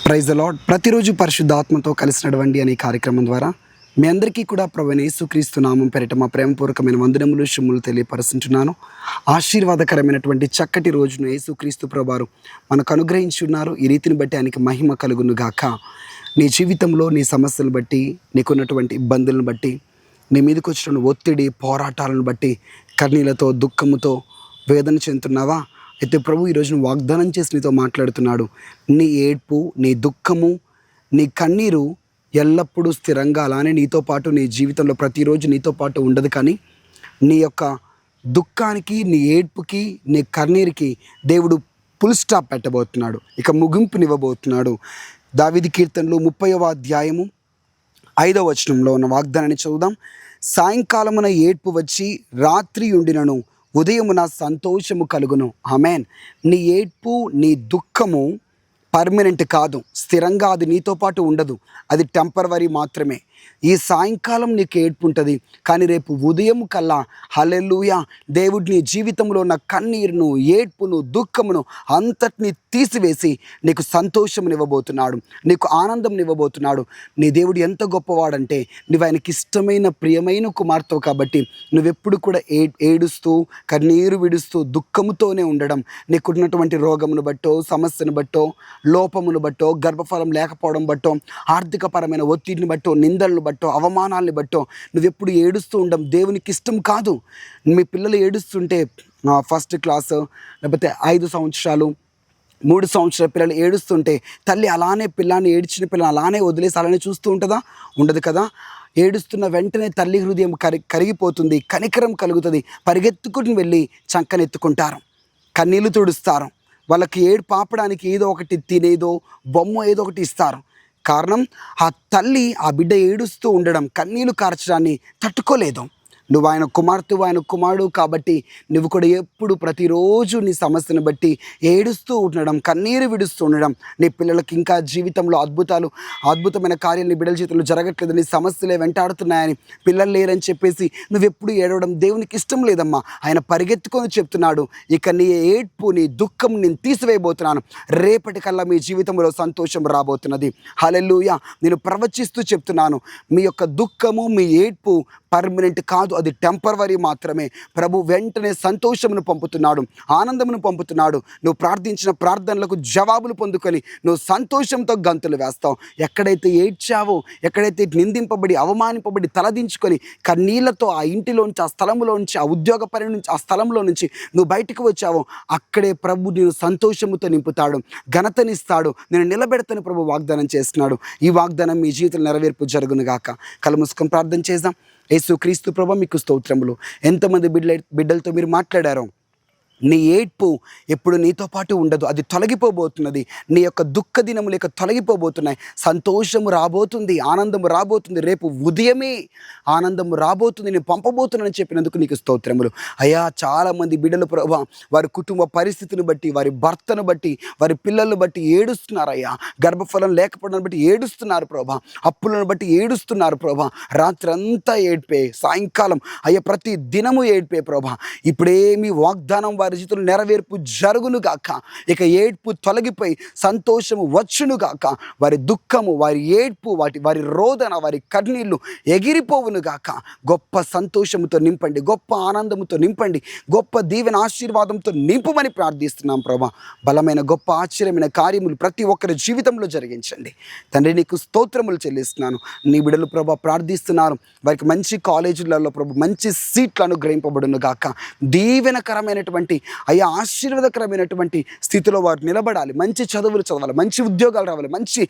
Praise the lord. ప్రతిరోజు పరిశుద్ధాత్మతో కలిసి నడవండి అనే కార్యక్రమం ద్వారా మీ అందరికీ కూడా ప్రభువైన యేసుక్రీస్తు నామం పేరిట మా ప్రేమపూర్వకమైన వందనములు శుభములు తెలియపరుస్తుంటున్నాను. ఆశీర్వాదకరమైనటువంటి చక్కటి రోజును యేసుక్రీస్తు ప్రభువారు మనకు అనుగ్రహించున్నారు. ఈ రీతిని బట్టి ఆయనకి మహిమ కలుగును గాక. నీ జీవితంలో నీ సమస్యలను బట్టి, నీకున్నటువంటి ఇబ్బందులను బట్టి, నీ మీదకి వచ్చిన ఒత్తిడి పోరాటాలను బట్టి కన్నీళ్లతో దుఃఖముతో వేదన చెందుతున్నావా? అయితే ప్రభు ఈరోజు వాగ్దానం చేసి నీతో మాట్లాడుతున్నాడు. నీ ఏడ్పు, నీ దుఃఖము, నీ కన్నీరు ఎల్లప్పుడూ స్థిరంగా అలానే నీతో పాటు నీ జీవితంలో ప్రతిరోజు నీతో పాటు ఉండదు. కానీ నీ యొక్క దుఃఖానికి, నీ ఏడ్పుకి, నీ కన్నీరికి దేవుడు ఫుల్ స్టాప్ పెట్టబోతున్నాడు. ఇక ముగింపునివ్వబోతున్నాడు. దావీదు కీర్తనలు 30వ అధ్యాయము 5వ వచనంలో ఉన్న వాగ్దానాన్ని చదువుదాం. సాయంకాలమున ఏడ్పు వచ్చి రాత్రి ఉండినను ఉదయమున సంతోషము కలుగును. ఆమేన్. నీ ఏడ్పు, నీ దుఃఖము పర్మనెంట్ కాదు, స్థిరంగా అది నీతో పాటు ఉండదు. అది టెంపరవరీ మాత్రమే. ఈ సాయంకాలం నీకు ఏడ్పు ఉంటుంది, కానీ రేపు ఉదయం కల్లా హల్లెలూయా దేవుడు నీ జీవితంలో ఉన్న కన్నీరును, ఏడ్పును, దుఃఖమును అంతటిని తీసివేసి నీకు సంతోషమునివ్వబోతున్నాడు, నీకు ఆనందంనివ్వబోతున్నాడు. నీ దేవుడు ఎంత గొప్పవాడంటే నువ్వు ఆయనకి ఇష్టమైన ప్రియమైన కుమార్తెవు కాబట్టి నువ్వెప్పుడు కూడా ఏడుస్తూ కన్నీరు విడుస్తూ దుఃఖముతోనే ఉండడం, నీకున్నటువంటి రోగమును బట్టో, సమస్యను బట్టో, లోపమును బట్టో, గర్భఫలం లేకపోవడం బట్టో, ఆర్థికపరమైన ఒత్తిడిని బట్టో, నిందలను బట్టో, అవమానాల్ని బట్టో నువ్వెప్పుడు ఏడుస్తూ ఉండడం దేవునికి ఇష్టం కాదు. మీ పిల్లలు ఏడుస్తుంటే ఫస్ట్ క్లాసు లేకపోతే 5 సంవత్సరాలు 3 సంవత్సరాల పిల్లలు ఏడుస్తుంటే తల్లి అలానే పిల్లాన్ని, ఏడ్చిన పిల్లని అలానే వదిలేసి అలానే చూస్తూ ఉంటుందా? ఉండదు కదా. ఏడుస్తున్న వెంటనే తల్లి హృదయం కరిగిపోతుంది, కనికరం కలుగుతుంది. పరిగెత్తుకుని వెళ్ళి చంకనెత్తుకుంటారు, కన్నీళ్లు తుడుస్తారు. వాళ్ళకి ఏడుపు ఆపడానికి ఏదో ఒకటి తినేదో బొమ్మ ఏదో ఒకటి ఇస్తారు. కారణం ఆ తల్లి ఆ బిడ్డ ఏడుస్తూ ఉండడం, కన్నీళ్లు కార్చడాన్ని తట్టుకోలేదు. నువ్వు ఆయన కుమార్తె, ఆయన కుమారుడు కాబట్టి నువ్వు కూడా ఎప్పుడు ప్రతిరోజు నీ సమస్యను బట్టి ఏడుస్తూ ఉండడం, కన్నీరు విడుస్తూ ఉండడం. నీ పిల్లలకి ఇంకా జీవితంలో అద్భుతమైన కార్యాలు నీ బిడ్డల జీవితంలో జరగట్లేదు, నీ సమస్యలే వెంటాడుతున్నాయని, పిల్లలు లేరని చెప్పేసి నువ్వెప్పుడు ఏడవడం దేవునికి ఇష్టం లేదమ్మా. ఆయన పరిగెత్తుకొని చెప్తున్నాడు, ఇక నీ ఏడ్పు, నీ దుఃఖం నేను తీసివేయబోతున్నాను. రేపటికల్లా మీ జీవితంలో సంతోషం రాబోతున్నది. హల్లెలూయా. నేను ప్రవచిస్తూ చెప్తున్నాను, మీ యొక్క దుఃఖము, మీ ఏడ్పు పర్మనెంట్ కాదు, అది టెంపరవరీ మాత్రమే. ప్రభు వెంటనే సంతోషమును పంపుతున్నాడు, ఆనందమును పంపుతున్నాడు. నువ్వు ప్రార్థించిన ప్రార్థనలకు జవాబులు పొందుకొని నువ్వు సంతోషంతో గంతులు వేస్తావు. ఎక్కడైతే ఏడ్చావో, ఎక్కడైతే నిందింపబడి అవమానింపబడి తలదించుకొని కన్నీళ్లతో ఆ ఇంటిలోంచి, ఆ స్థలంలోంచి, ఆ ఉద్యోగ పని నుంచి, ఆ స్థలంలో నుంచి నువ్వు బయటకు వచ్చావో అక్కడే ప్రభు నేను సంతోషముతో నింపుతాడు, ఘనతనిస్తాడు. నేను నిలబెడతాను ప్రభు వాగ్దానం చేస్తున్నాడు. ఈ వాగ్దానం మీ జీవితంలో నెరవేర్పు జరుగును గాక. కళ్ళు మూసుకొని ప్రార్థన చేద్దాం. యేసుక్రీస్తు ప్రభువా మీకు స్తోత్రములు. ఎంతమంది బిడ్డలతో మీరు మాట్లాడారో, నీ ఏడ్పు ఎప్పుడు నీతో పాటు ఉండదు, అది తొలగిపోబోతున్నది. నీ యొక్క దుఃఖ దినములు ఇక తొలగిపోబోతున్నాయి. సంతోషము రాబోతుంది, ఆనందము రాబోతుంది. రేపు ఉదయమే ఆనందము రాబోతుంది, నేను పంపబోతున్నానని చెప్పినందుకు నీకు స్తోత్రములు అయ్యా. చాలామంది బిడ్డలు ప్రభువా వారి కుటుంబ పరిస్థితిని బట్టి, వారి భర్తను బట్టి, వారి పిల్లలను బట్టి ఏడుస్తున్నారు అయ్యా. గర్భఫలం లేకపోవడాన్ని బట్టి ఏడుస్తున్నారు ప్రభువా, అప్పులను బట్టి ఏడుస్తున్నారు ప్రభువా. రాత్రి అంతా ఏడ్పే, సాయంకాలం అయ్యా ప్రతి దినము ఏడ్పే ప్రభువా. ఇప్పుడేమి వాగ్దానం వారి జీవితంలో నెరవేర్పు జరుగును గాక. ఇక ఏడ్పు తొలగిపోయి సంతోషము వచ్చును గాక. వారి దుఃఖము, వారి ఏడ్పు, వారి రోదన, వారి కన్నీళ్లు ఎగిరిపోవును గాక. గొప్ప సంతోషముతో నింపండి, గొప్ప ఆనందముతో నింపండి, గొప్ప దీవెన ఆశీర్వాదంతో నింపమని ప్రార్థిస్తున్నాం ప్రభా. బలమైన గొప్ప ఆశ్చర్యమైన కార్యములు ప్రతి ఒక్కరి జీవితంలో జరిగించండి తండ్రి. నీకు స్తోత్రములు చెల్లిస్తున్నాను. నీ బిడ్డలు ప్రభా ప్రార్థిస్తున్నారు, వారికి మంచి కాలేజీలలో ప్రభు మంచి సీట్లు అనుగ్రహింపబడును గాక. దీవెనకరమైనటువంటి అయ్యా ఆశీర్వాదకరమైనటువంటి స్థితిలో వారు నిలబడాలి, మంచి చదువులు చదవాలి, మంచి ఉద్యోగాలు రావాలి, మంచి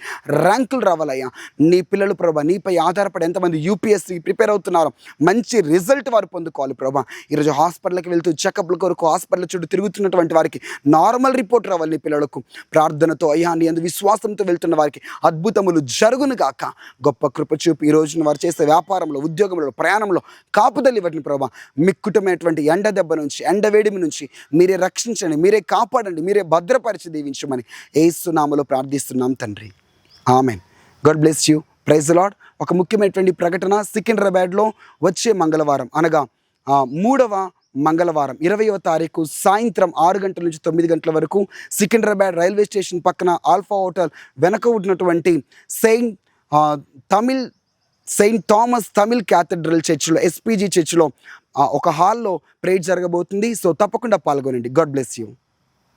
ర్యాంకులు రావాలయ్యా. నీ పిల్లలు ప్రభా నీపై ఆధారపడి ఎంతమంది యూపీఎస్సీ ప్రిపేర్ అవుతున్నారో మంచి రిజల్ట్ వారు పొందుకోవాలి ప్రభా. ఈరోజు హాస్పిటల్కి వెళ్తూ చెకప్ల కొరకు హాస్పిటల్ చుట్టూ తిరుగుతున్నటువంటి వారికి నార్మల్ రిపోర్ట్ రావాలి. నీ పిల్లలకు ప్రార్థనతో అయ్యా నీ అందు విశ్వాసంతో వెళ్తున్న వారికి అద్భుతములు జరుగును గాక. గొప్ప కృప చూపి ఈ రోజున వారు చేసే వ్యాపారంలో, ఉద్యోగంలో, ప్రయాణంలో కాపుదలు ఇవ్వండి ప్రభా. మిక్కుటమైనటువంటి ఎండ దెబ్బ నుంచి, ఎండవేడిమి నుంచి మీరే రక్షించండి, మీరే కాపాడండి, మీరే భద్రపరిచి దీవించమని యేసు నామములో ప్రార్థిస్తున్నాం తండ్రి. Amen. God bless you. Praise the Lord. ఒక ముఖ్యమైనటువంటి ప్రకటన, సికింద్రాబాద్లో వచ్చే మంగళవారం అనగా 3వ మంగళవారం 20వ తారీఖు సాయంత్రం 6 గంటల నుంచి 9 గంటల వరకు సికింద్రాబాద్ రైల్వే స్టేషన్ పక్కన ఆల్ఫా హోటల్ వెనక ఉన్నటువంటి సెయింట్ థామస్ తమిళ్ క్యాథడ్రల్ చర్చిలో, ఎస్పీజీ చర్చిలో ఒక హాల్లో ప్రేయర్ జరగబోతుంది. సో తప్పకుండా పాల్గొనండి. God bless you.